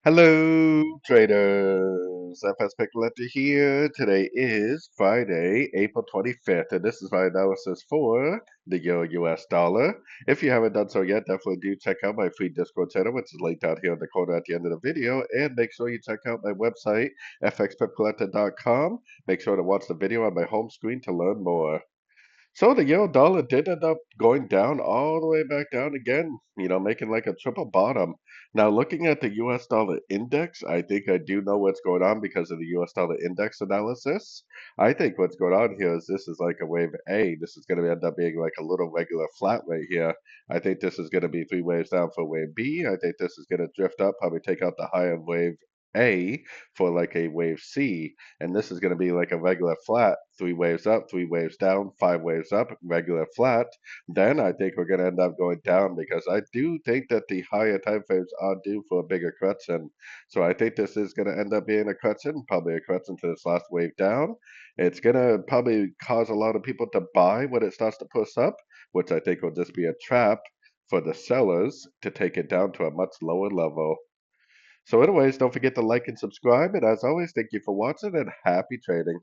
Hello, traders. FX Pip Collector here. Today is Friday, April 25th, and this is my analysis for the Euro US dollar. If you haven't done so yet, definitely do check out my free Discord channel, which is linked out here in the corner at the end of the video, and make sure you check out my website, fxpipcollector.com. Make sure to watch the video on my home screen to learn more. So the euro dollar did end up going down all the way back down again, making like a triple bottom. Now, looking at the US dollar index, I think I do know what's going on because of the US dollar index analysis. I think what's going on here is this is like a wave A. This is going to end up being like a little regular flat right here. I think this is going to be three waves down for wave B. I think this is going to drift up, probably take out the higher wave A for like a wave C, and this is going to be like a regular flat, three waves up, three waves down, five waves up, regular flat. Then I think we're going to end up going down because I do think that the higher time frames are due for a bigger correction. So I think this is going to end up being a correction, probably a correction to this last wave down. It's going to probably cause a lot of people to buy when it starts to push up, which I think will just be a trap for the sellers to take it down to a much lower level. So anyways, don't forget to like and subscribe. And as always, thank you for watching and happy trading.